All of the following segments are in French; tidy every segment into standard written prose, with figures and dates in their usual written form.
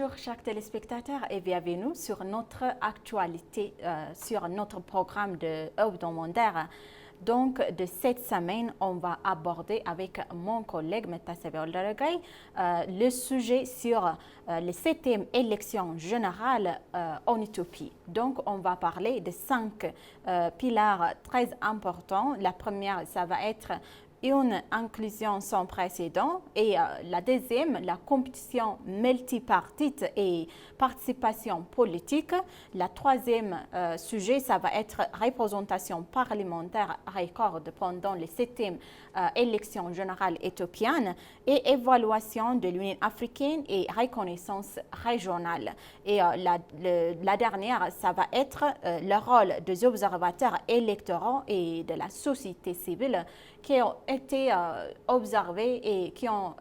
Bonjour chers téléspectateurs et bienvenue sur notre actualité, sur notre programme de hebdomadaire. Donc, de cette semaine, on va aborder avec mon collègue Meta Sebeoldaragay le sujet sur les 7e élections générales en Éthiopie. Donc, on va parler de 5 piliers très importants. La première, ça va être une inclusion sans précédent et la deuxième, la compétition multipartite et participation politique. La troisième sujet, ça va être représentation parlementaire record pendant les 7e élections générales éthiopiennes et évaluation de l'Union africaine et reconnaissance régionale. Et la dernière, ça va être le rôle des observateurs électoraux et de la société civile qui ont été observés et qui ont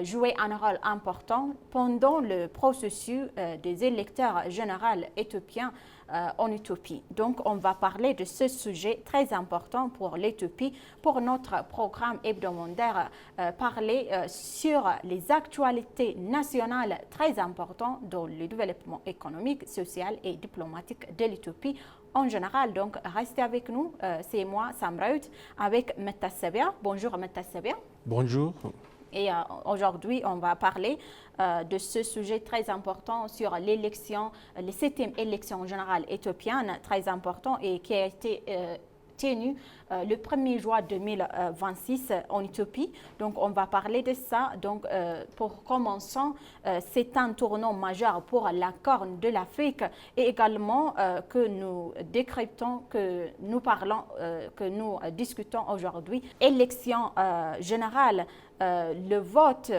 joué un rôle important pendant le processus des électeurs généraux éthiopiens en Éthiopie. Donc, on va parler de ce sujet très important pour l'Éthiopie, pour notre programme hebdomadaire, parler sur les actualités nationales très importantes dans le développement économique, social et diplomatique de l'Éthiopie en général. Donc, restez avec nous. C'est moi, Samraout, avec Meta Sebia. Bonjour, Meta Sebia. Bonjour. Et aujourd'hui, on va parler de ce sujet très important sur l'élection, les 7e élections générales éthiopiennes, très important et qui a été tenue le 1er juin 2026 en Éthiopie. Donc, on va parler de ça. Donc, pour commencer, c'est un tournant majeur pour la Corne de l'Afrique et également que nous décryptons, que nous parlons, que nous discutons aujourd'hui. Élection générale, le vote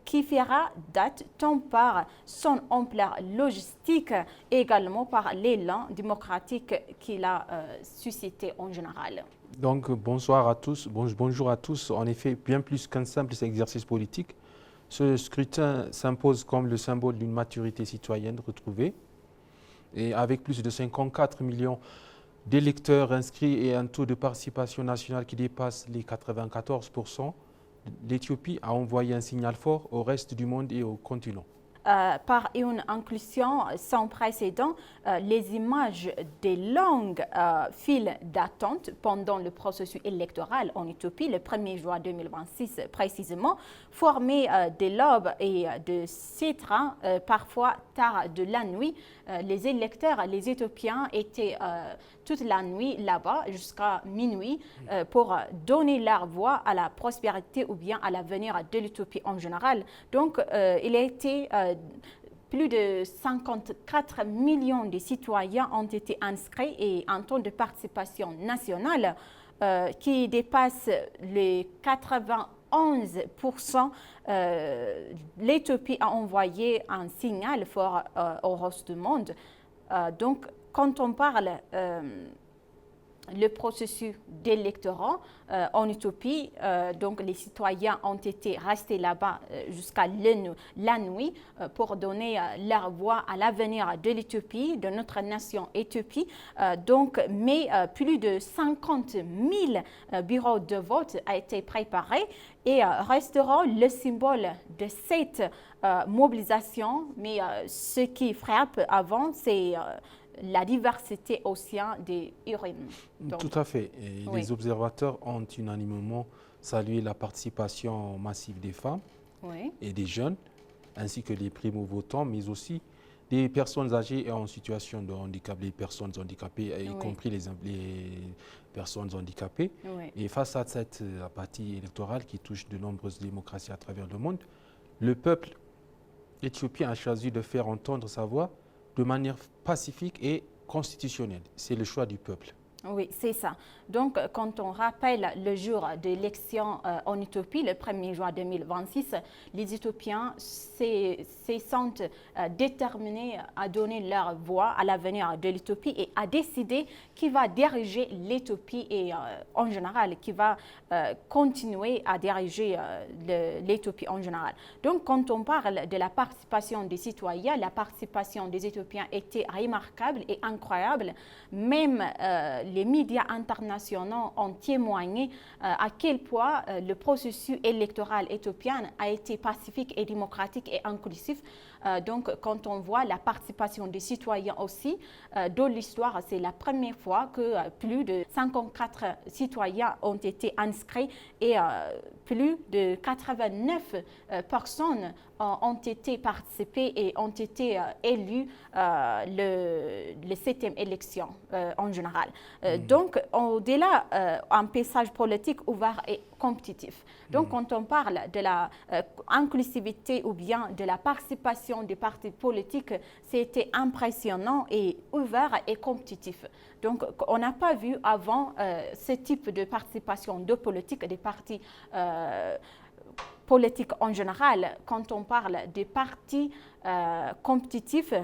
qui fera date tant par son ampleur logistique et également par l'élan démocratique qu'il a suscité en général. Donc bonsoir à tous, bonjour à tous. En effet, bien plus qu'un simple exercice politique, ce scrutin s'impose comme le symbole d'une maturité citoyenne retrouvée. Et avec plus de 54 millions d'électeurs inscrits et un taux de participation nationale qui dépasse les 94%, l'Éthiopie a envoyé un signal fort au reste du monde et au continent. Par une inclusion sans précédent, les images des longues files d'attente pendant le processus électoral en Éthiopie, le 1er juin 2026 précisément, formées de l'aube et de 7 heures, parfois tard de la nuit. Les électeurs, les Éthiopiens étaient toute la nuit là-bas jusqu'à minuit pour donner leur voix à la prospérité ou bien à l'avenir de l'Éthiopie en général. Donc, il a été plus de 54 millions de citoyens ont été inscrits et un taux de participation nationale qui dépasse les 91%. L'Éthiopie a envoyé un signal fort au reste du monde. Donc, quand on parle le processus d'électorat en Éthiopie, donc les citoyens ont été restés là-bas jusqu'à la nuit pour donner leur voix à l'avenir de l'Éthiopie, de notre nation Éthiopie. Mais plus de 50 000 bureaux de vote ont été préparés et resteront le symbole de cette mobilisation. Mais ce qui frappe avant, c'est la diversité au sein des urines. Tout à fait. Et oui. Les observateurs ont unanimement salué la participation massive des femmes et des jeunes, ainsi que les primo-votants, mais aussi des personnes âgées et en situation de handicap, les personnes handicapées, y compris les personnes handicapées. Et face à cette apathie électorale qui touche de nombreuses démocraties à travers le monde, le peuple éthiopien a choisi de faire entendre sa voix de manière pacifique et constitutionnelle. C'est le choix du peuple. Oui, c'est ça. Donc, quand on rappelle le jour de l'élection en Éthiopie, le 1er juin 2026, les Éthiopiens se sentent déterminés à donner leur voix à l'avenir de l'Éthiopie et à décider qui va diriger l'Éthiopie et en général, qui va continuer à diriger l'Éthiopie en général. Donc, quand on parle de la participation des citoyens, la participation des Éthiopiens était remarquable et incroyable. Même les médias internationaux ont témoigné à quel point le processus électoral éthiopien a été pacifique et démocratique et inclusif. Donc, quand on voit la participation des citoyens aussi, dans l'histoire, c'est la première fois que plus de 54 citoyens ont été inscrits et plus de 89 personnes ont été participées et ont été élus les 7e élections en général. Donc, au-delà un paysage politique ouvert et compétitif. Donc, quand on parle de l'inclusivité ou bien de la participation des partis politiques, c'était impressionnant et ouvert et compétitif. Donc, on n'a pas vu avant ce type de participation de politique des partis politique en général. Quand on parle des partis compétitifs,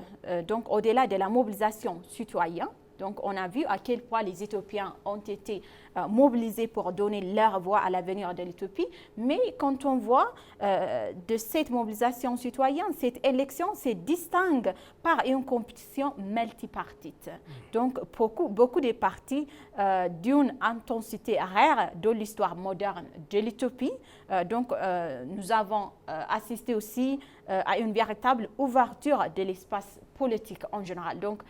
donc au-delà de la mobilisation citoyenne, donc on a vu à quel point les Éthiopiens ont été mobilisés pour donner leur voix à l'avenir de l'Éthiopie. Mais quand on voit de cette mobilisation citoyenne, cette élection se distingue par une compétition multipartite. Donc beaucoup de partis d'une intensité rare de l'histoire moderne de l'Éthiopie. Donc nous avons assisté aussi à une véritable ouverture de l'espace politique en général. Donc,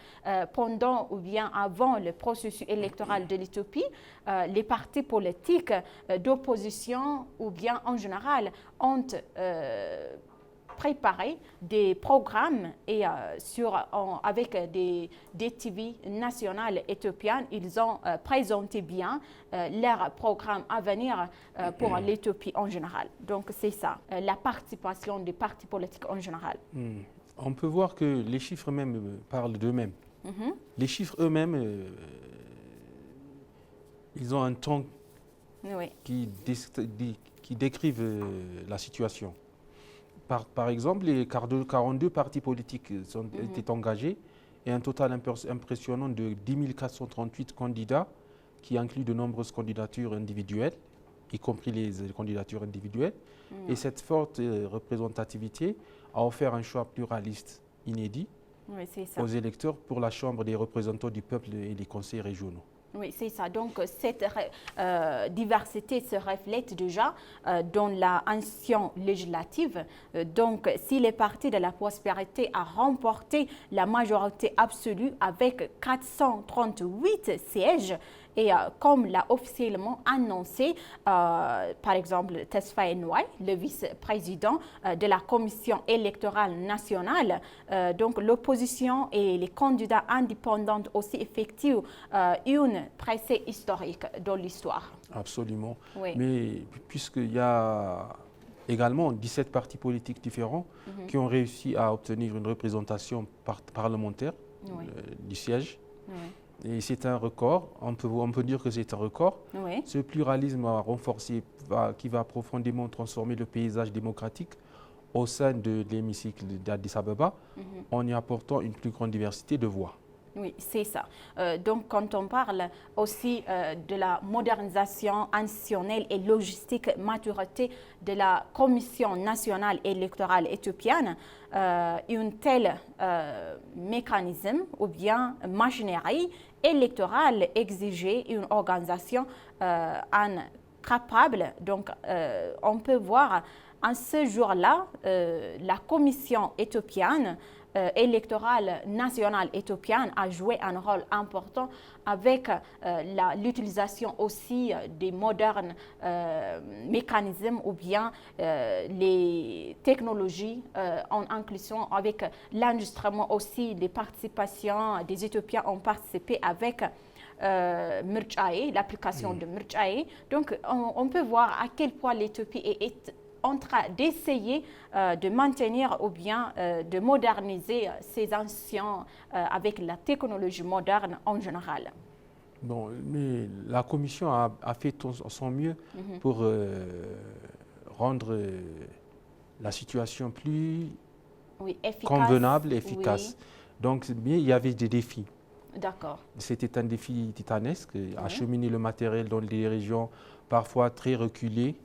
pendant ou bien avant le processus électoral de l'Éthiopie, les partis politiques d'opposition ou bien en général ont préparé des programmes et avec des TV nationales éthiopiennes, ils ont présenté bien leur programme à venir pour l'Éthiopie en général. Donc, c'est ça, la participation des partis politiques en général. On peut voir que les chiffres eux-mêmes parlent d'eux-mêmes. Les chiffres eux-mêmes, ils ont un ton qui décrivent la situation. Par exemple, les 42 partis politiques étaient engagés et un total impressionnant de 10 438 candidats qui inclut de nombreuses candidatures individuelles, y compris les candidatures individuelles. Et cette forte représentativité a offert un choix pluraliste inédit aux électeurs pour la Chambre des représentants du peuple et les conseils régionaux. Oui, c'est ça. Donc, cette diversité se reflète déjà dans l'ancienne législative. Donc, si le Parti de la prospérité a remporté la majorité absolue avec 438 sièges, et comme l'a officiellement annoncé, par exemple, Tesfaye Nwai, le vice-président de la Commission électorale nationale, donc l'opposition et les candidats indépendants aussi effectuent une percée historique dans l'histoire. Absolument. Oui. Mais puisqu'il y a également 17 partis politiques différents qui ont réussi à obtenir une représentation parlementaire du siège. Et c'est un record, on peut dire que c'est un record. Ce pluralisme renforcé qui va profondément transformer le paysage démocratique au sein de l'hémicycle d'Addis Abeba en y apportant une plus grande diversité de voix. Oui, c'est ça. Donc, quand on parle aussi de la modernisation institutionnelle et logistique maturité de la Commission nationale électorale éthiopienne, un tel mécanisme ou bien machinerie électorale exigeait une organisation capable. Donc, on peut voir en ce jour-là, la Commission éthiopienne électorale nationale éthiopienne a joué un rôle important avec l'utilisation aussi des modernes mécanismes ou bien les technologies en inclusion avec l'enregistrement aussi des participations des Éthiopiens ont participé avec Mirchae, l'application de Mirchae. Donc on peut voir à quel point l'Éthiopie est en train d'essayer de maintenir ou bien de moderniser ces anciens avec la technologie moderne en général. Bon, mais la Commission a fait son mieux pour rendre la situation plus convenable, efficace. Donc, mais il y avait des défis. D'accord. C'était un défi titanesque, acheminer le matériel dans des régions parfois très reculées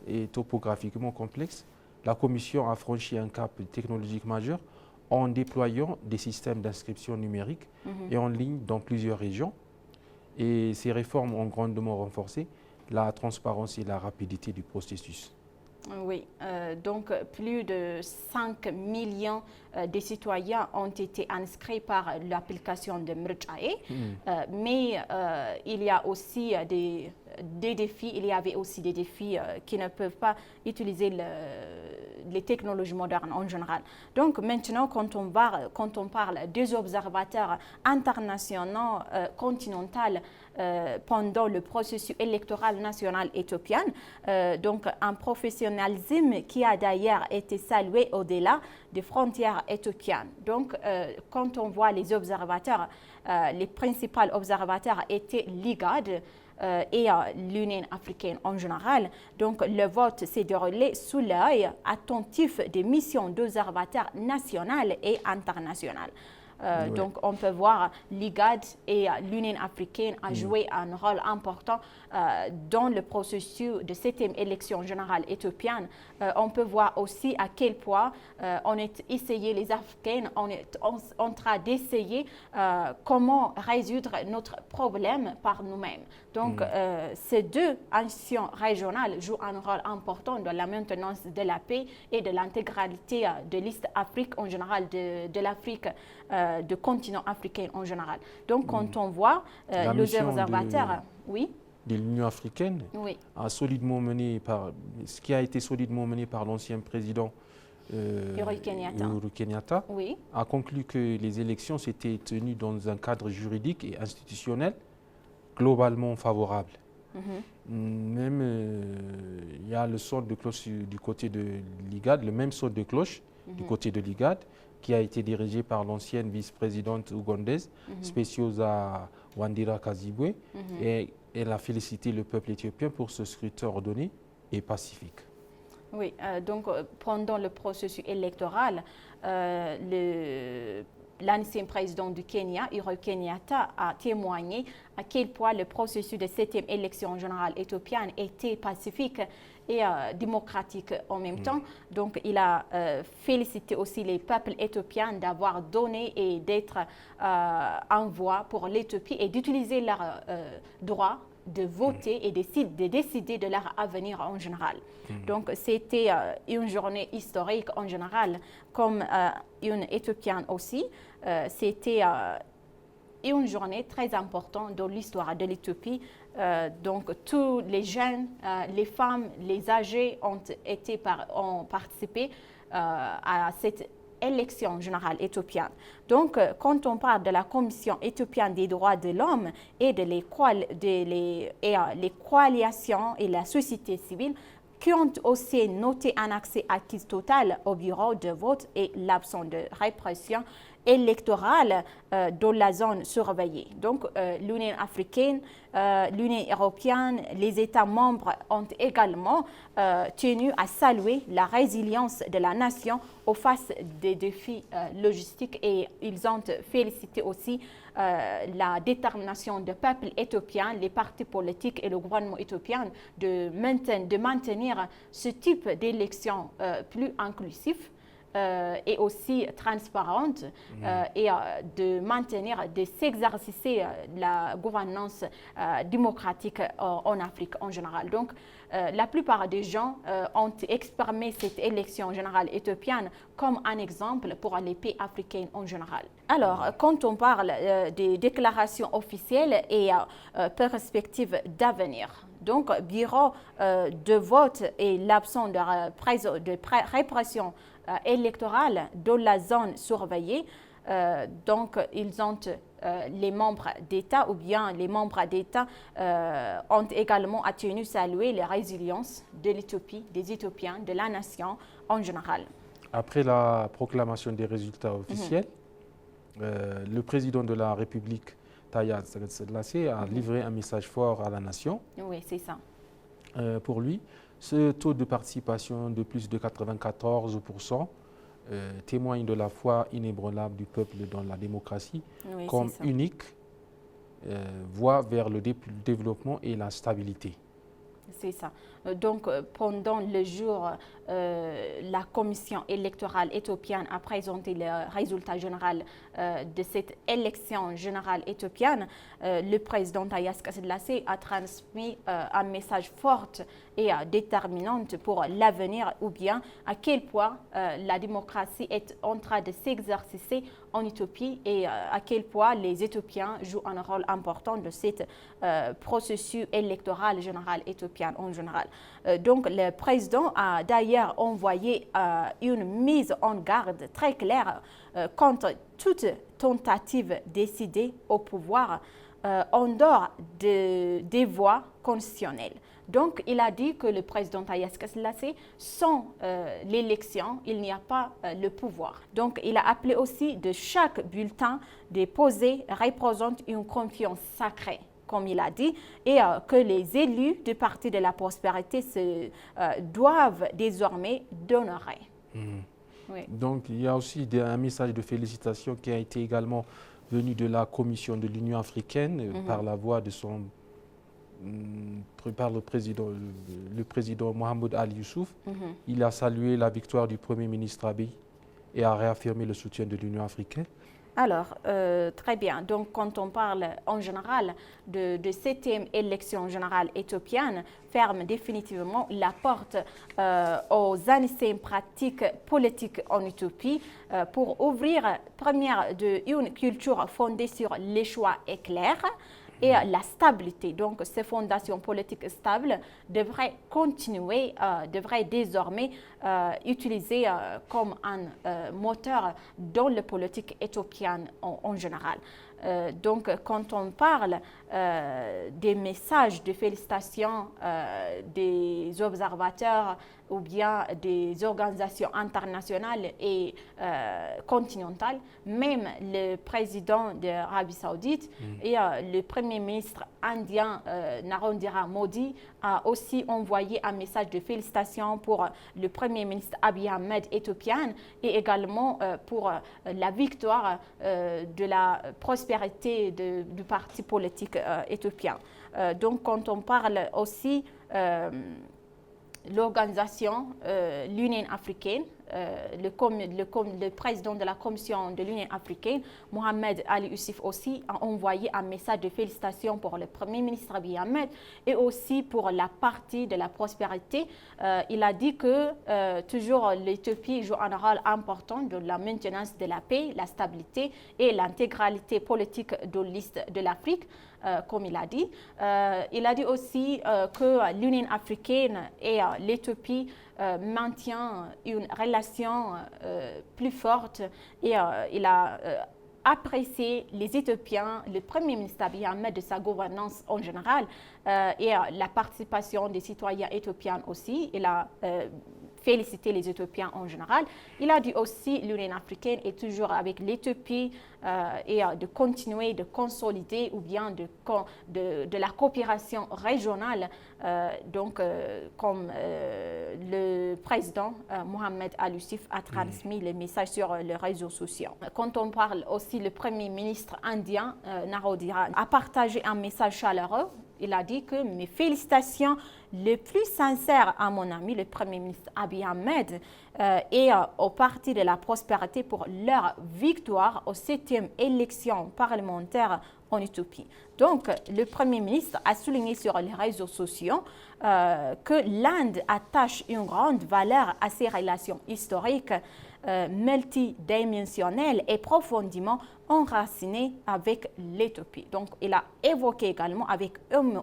et topographiquement complexes. La Commission a franchi un cap technologique majeur en déployant des systèmes d'inscription numérique et en ligne dans plusieurs régions. Et ces réformes ont grandement renforcé la transparence et la rapidité du processus. Oui, donc plus de 5 millions de citoyens ont été inscrits par l'application de Mrjae, mais il y a aussi des défis, il y avait aussi des défis qui ne peuvent pas utiliser les technologies modernes en général. Donc maintenant, quand on parle des observateurs internationaux continentaux pendant le processus électoral national éthiopien, donc un professionnalisme qui a d'ailleurs été salué au-delà des frontières éthiopiennes. Donc quand on voit les observateurs, les principaux observateurs étaient l'IGAD, et l'Union africaine en général. Donc le vote s'est déroulé sous l'œil attentif des missions d'observateurs nationales et internationales. Oui. Donc on peut voir l'IGAD et l'Union africaine a joué un rôle important dans le processus de 7e élection générale éthiopienne. On peut voir aussi à quel point on est essayé, les Africains, on est en train d'essayer comment résoudre notre problème par nous-mêmes. Donc ces deux institutions régionales jouent un rôle important dans la maintenance de la paix et de l'intégralité de l'Est Afrique en général, de l'Afrique, du continent africain en général. Donc quand on voit les observateurs, oui, de l'Union africaine, oui, ce qui a été solidement mené par l'ancien président Uhuru Kenyatta, oui, a conclu que les élections s'étaient tenues dans un cadre juridique et institutionnel globalement favorable. Même il y a le son de cloche du côté de l'IGAD, le même son de cloche du côté de l'IGAD, qui a été dirigé par l'ancienne vice-présidente ougandaise, Specioza Wandira Kazibwe, et elle a félicité le peuple éthiopien pour ce scrutin ordonné et pacifique. Oui, donc pendant le processus électoral, l'ancien président du Kenya, Uhuru Kenyatta, a témoigné à quel point le processus de 7e élection générale éthiopienne était pacifique et démocratique en même temps. Donc il a félicité aussi les peuples éthiopiens d'avoir donné et d'être en voie pour l'Éthiopie et d'utiliser leur droit de voter et de décider de leur avenir en général. Donc c'était une journée historique en général, comme une éthiopienne aussi. C'était une journée très importante dans l'histoire de l'Éthiopie. Donc tous les jeunes, les femmes, les âgés ont participé à cette élection générale éthiopienne. Donc, quand on parle de la Commission éthiopienne des droits de l'homme et les coalitions et la société civile, qui ont aussi noté un accès acquis total au bureau de vote et l'absence de répression électorale dans la zone surveillée. Donc, l'Union africaine, l'Union européenne, les États membres ont également tenu à saluer la résilience de la nation au face des défis logistiques et ils ont félicité aussi la détermination du peuple éthiopien, les partis politiques et le gouvernement éthiopien de maintenir ce type d'élection plus inclusif et aussi transparente et de maintenir, de s'exercer la gouvernance démocratique en Afrique en général. Donc, la plupart des gens ont exprimé cette élection générale éthiopienne comme un exemple pour les pays africains en général. Alors, quand on parle des déclarations officielles et perspectives d'avenir, donc bureau de vote et l'absence de répression électorale dans la zone surveillée, donc ils ont les membres d'État ou bien les membres d'État ont également tenu à saluer la résilience de l'Éthiopie, des Éthiopiens, de la nation en général. Après la proclamation des résultats officiels, le président de la République, Taye Atseselassie, a livré un message fort à la nation. Oui, c'est ça. Pour lui, ce taux de participation de plus de 94% témoigne de la foi inébranlable du peuple dans la démocratie comme unique voie vers le développement et la stabilité. C'est ça. Donc, pendant le jour, la commission électorale éthiopienne a présenté le résultat général de cette élection générale éthiopienne. Le président Haïle Selassie a transmis un message fort et déterminant pour l'avenir, ou bien à quel point la démocratie est en train de s'exercer en Éthiopie et à quel point les Éthiopiens jouent un rôle important dans ce processus électoral général éthiopien en général. Donc le président a d'ailleurs envoyé une mise en garde très claire contre toute tentative décidée au pouvoir en dehors des voies constitutionnelles. Donc, il a dit que le président Haïle Selassie, sans l'élection, il n'y a pas le pouvoir. Donc, il a appelé aussi de chaque bulletin déposé représente une confiance sacrée, comme il a dit, et que les élus du Parti de la Prospérité doivent désormais d'honorer. Oui. Donc, il y a aussi un message de félicitations qui a été également venu de la Commission de l'Union africaine par la voix de le président Mohamed Ali Youssouf. Il a salué la victoire du Premier ministre Abiy et a réaffirmé le soutien de l'Union africaine. Alors, très bien. Donc, quand on parle en général de 7e élection générale éthiopienne, ferme définitivement la porte aux anciennes pratiques politiques en Éthiopie pour ouvrir, première, une culture fondée sur les choix éclairs et la stabilité. Donc, ces fondations politiques stables devraient continuer, devraient désormais utiliser comme un moteur dans la politique éthiopienne en général. Donc, quand on parle des messages de félicitations des observateurs ou bien des organisations internationales et continentales, même le président de l'Arabie Saoudite et le premier ministre indien Narendra Modi a aussi envoyé un message de félicitations pour le premier ministre Abiy Ahmed éthiopien et également pour la victoire de la prospérité du parti politique éthiopien. Donc, quand on parle aussi l'organisation, l'Union africaine, le président de la Commission de l'Union africaine, Mohamed Ali Youssouf aussi, a envoyé un message de félicitations pour le Premier ministre Abiy Ahmed et aussi pour la partie de la prospérité. Il a dit que toujours l'Éthiopie joue un rôle important dans la maintenance de la paix, la stabilité et l'intégralité politique de l'Est de l'Afrique. Comme il a dit. Il a dit aussi que l'Union africaine et l'Éthiopie maintiennent une relation plus forte et il a apprécié les Éthiopiens, le Premier ministre Abiy Ahmed de sa gouvernance en général et la participation des citoyens éthiopiens aussi. Il a féliciter les Éthiopiens en général. Il a dit aussi que l'Union africaine est toujours avec l'Éthiopie et de continuer de consolider ou bien de la coopération régionale, comme le président Mohamed Ali Youssouf a transmis les messages sur les réseaux sociaux. Quand on parle aussi, le Premier ministre indien, Narendra, a partagé un message chaleureux. Il a dit que mes félicitations les plus sincères à mon ami, le Premier ministre Abiy Ahmed, et au Parti de la Prospérité pour leur victoire aux 7e élections parlementaires en Éthiopie. Donc, le Premier ministre a souligné sur les réseaux sociaux que l'Inde attache une grande valeur à ses relations historiques, multidimensionnelles et profondément enracinées avec l'Éthiopie. Donc, il a évoqué également avec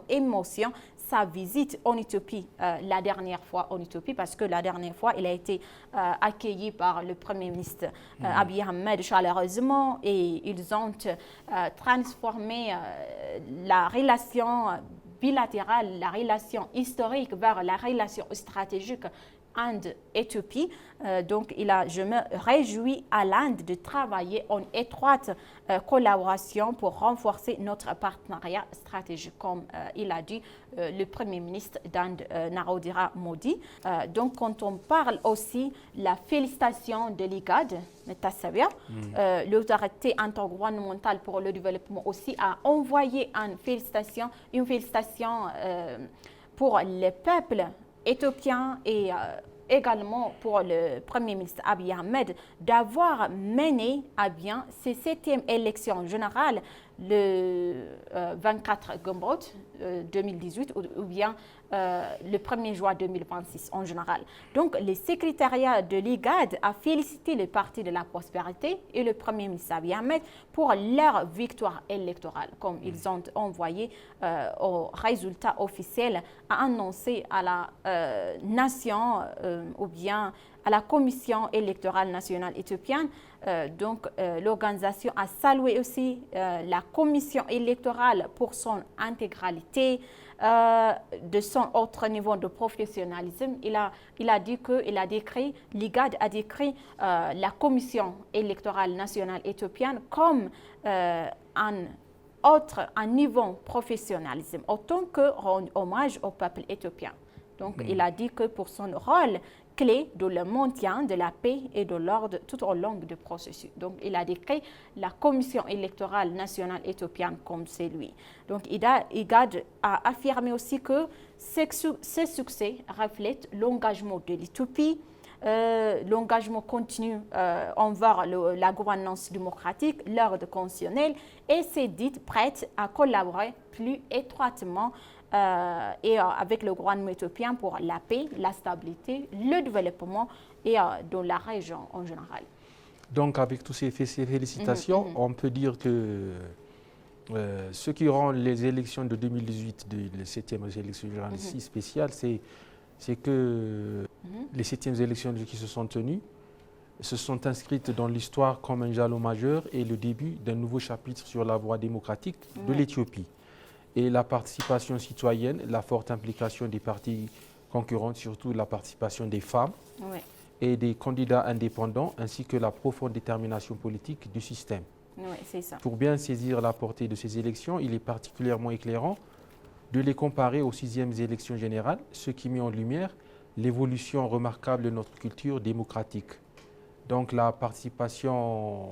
émotion sa visite en Éthiopie la dernière fois en Éthiopie, parce que la dernière fois, il a été accueilli par le Premier ministre Abiy Ahmed chaleureusement et ils ont transformé la relation bilatérale, la relation historique vers la relation stratégique Inde-Éthiopie. Donc, je me réjouis à l'Inde de travailler en étroite collaboration pour renforcer notre partenariat stratégique, comme il a dit le Premier ministre d'Inde, Narendra Modi. Donc, quand on parle aussi la félicitation de l'IGAD, l'autorité intergouvernementale pour le développement aussi a envoyé une félicitation pour le peuple éthiopien et également pour le Premier ministre Abiy Ahmed d'avoir mené à bien ces 7e élections générales le 24 Gombrot 2018 ou bien le 1er juin 2026 en général. Donc, le secrétariat de l'IGAD a félicité le Parti de la Prospérité et le Premier ministre Abiy Ahmed pour leur victoire électorale, comme ils ont envoyé au résultat officiel à annoncer à la nation ou bien à la Commission électorale nationale éthiopienne. L'organisation a salué aussi la commission électorale pour son intégralité, de son autre niveau de professionnalisme. Il a dit que, l'IGAD a décrit la commission électorale nationale éthiopienne comme un niveau de professionnalisme, autant que rendre hommage au peuple éthiopien. Donc, il a dit que pour son rôle clé dans le maintien de la paix et de l'ordre tout au long du processus. Donc, il a décrit la Commission électorale nationale éthiopienne comme c'est lui. Donc, IGAD a affirmé aussi que ce succès reflète l'engagement de l'Éthiopie, l'engagement continu envers la gouvernance démocratique, l'ordre constitutionnel, et s'est dite prête à collaborer plus étroitement et avec le gouvernement éthiopien pour la paix, la stabilité, le développement et dans la région en général. Donc, avec toutes ces félicitations, on peut dire que ce qui rend les élections de 2018, les 7e élections générales si spéciales, c'est que les 7e élections qui se sont tenues se sont inscrites dans l'histoire comme un jalon majeur et le début d'un nouveau chapitre sur la voie démocratique de l'Éthiopie. Et la participation citoyenne, la forte implication des partis concurrents, surtout la participation des femmes et des candidats indépendants, ainsi que la profonde détermination politique du système. Oui, c'est ça. Pour bien saisir la portée de ces élections, il est particulièrement éclairant de les comparer aux 6e élections générales, ce qui met en lumière l'évolution remarquable de notre culture démocratique. Donc la participation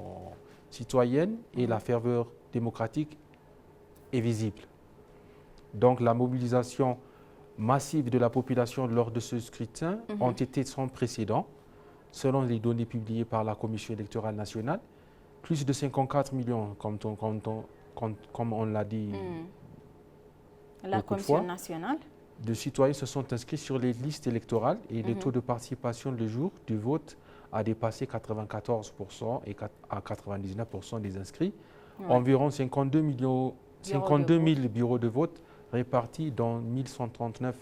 citoyenne et la ferveur démocratique est visible. Donc la mobilisation massive de la population lors de ce scrutin ont été sans précédent, selon les données publiées par la Commission électorale nationale. Plus de 54 millions, comme on l'a dit la Commission nationale, de citoyens se sont inscrits sur les listes électorales et le taux de participation le jour du vote a dépassé 94% et à 99% des inscrits. Environ 52 000 bureaux de vote répartis dans 1139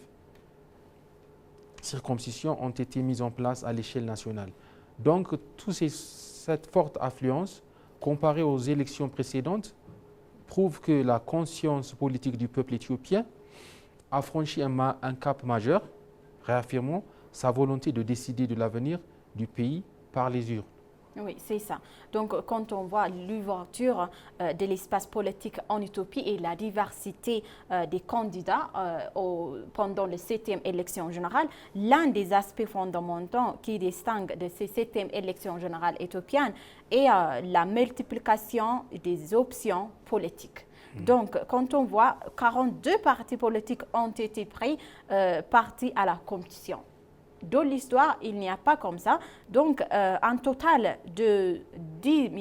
circonscriptions ont été mis en place à l'échelle nationale. Donc, cette forte affluence, comparée aux élections précédentes, prouve que la conscience politique du peuple éthiopien a franchi un cap majeur, réaffirmant sa volonté de décider de l'avenir du pays par les urnes. Oui, c'est ça. Donc, quand on voit l'ouverture de l'espace politique en Éthiopie et la diversité des candidats pendant les 7e élections générales, l'un des aspects fondamentaux qui distingue de ces 7e élections générales éthiopiennes est la multiplication des options politiques. Donc, quand on voit 42 partis politiques ont été pris partis à la compétition. Dans l'histoire, il n'y a pas comme ça. Donc, un total de 10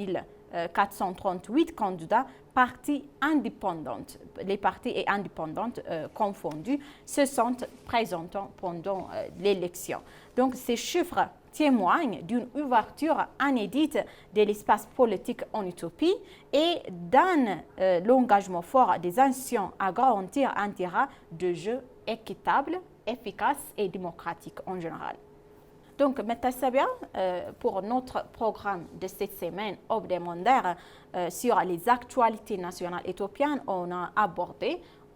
438 candidats, partis indépendantes, les partis et indépendantes confondus, se sont présentés pendant l'élection. Donc, ces chiffres témoignent d'une ouverture inédite de l'espace politique en Éthiopie et d'un l'engagement fort des anciens à garantir un terrain de jeu équitable, efficace et démocratique en général. Donc, Metasabia, pour notre programme de cette semaine hebdomadaire sur les actualités nationales éthiopiennes,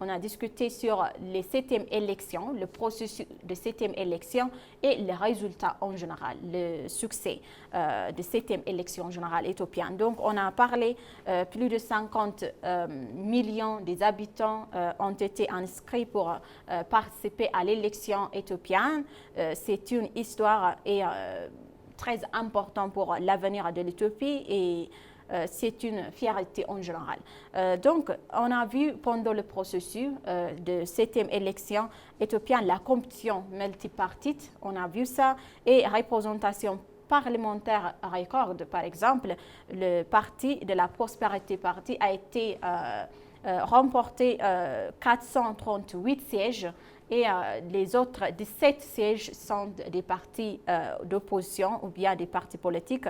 on a discuté sur les 7e élections, le processus de 7e élection et les résultats en général, le succès de 7e élection générale éthiopienne. Donc, on a parlé, plus de 50 millions des habitants ont été inscrits pour participer à l'élection éthiopienne. C'est une histoire très importante pour l'avenir de l'Éthiopie et c'est une fierté en général. Donc, on a vu pendant le processus de 7e élection éthiopienne la compétition multipartite, on a vu ça, et représentation parlementaire record. Par exemple, le parti de la Prospérité Party a été remporté 438 sièges et les autres 17 sièges sont des partis d'opposition ou bien des partis politiques.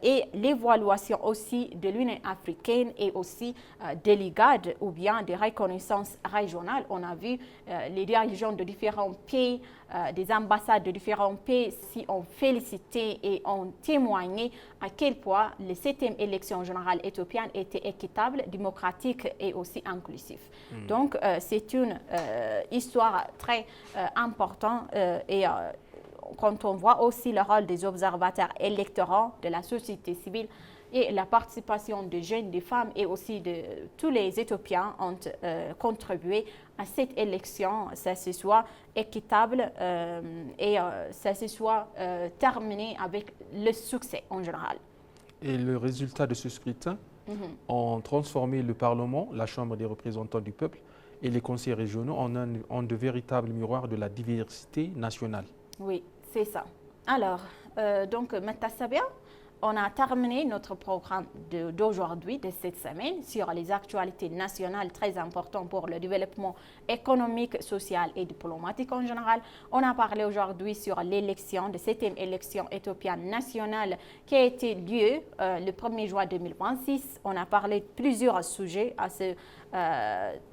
Et l'évaluation aussi de l'Union africaine et aussi des ligades ou bien des reconnaissances régionales. On a vu les dirigeants de différents pays, des ambassades de différents pays s'y ont félicité et ont témoigné à quel point les 7e élections générales éthiopiennes étaient équitables, démocratiques et aussi inclusives. Donc, c'est une histoire très importante et quand on voit aussi le rôle des observateurs électoraux, de la société civile et la participation des jeunes, des femmes et aussi de tous les Éthiopiens ont contribué à cette élection, ça se soit équitable et ça se soit terminé avec le succès en général. Et le résultat de ce scrutin ont transformé le Parlement, la Chambre des représentants du peuple et les conseils régionaux en de véritables miroirs de la diversité nationale. Oui, c'est ça. Alors, donc, Matasabia, on a terminé notre programme d'aujourd'hui, de cette semaine, sur les actualités nationales très importantes pour le développement économique, social et diplomatique en général. On a parlé aujourd'hui sur l'élection, de 7e élection éthiopienne nationale qui a été lieu le 1er juin 2026. On a parlé de plusieurs sujets à cette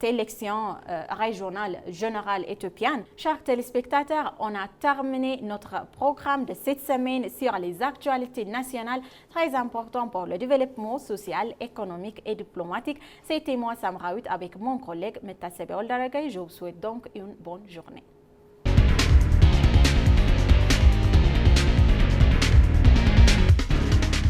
élection régionale générale éthiopienne. Chers téléspectateurs, on a terminé notre programme de cette semaine sur les actualités nationales très importantes pour le développement social, économique et diplomatique. C'était moi, Sam Raoult, avec mon collègue Metasebe Oldaragay. Je vous souhaite donc une bonne journée.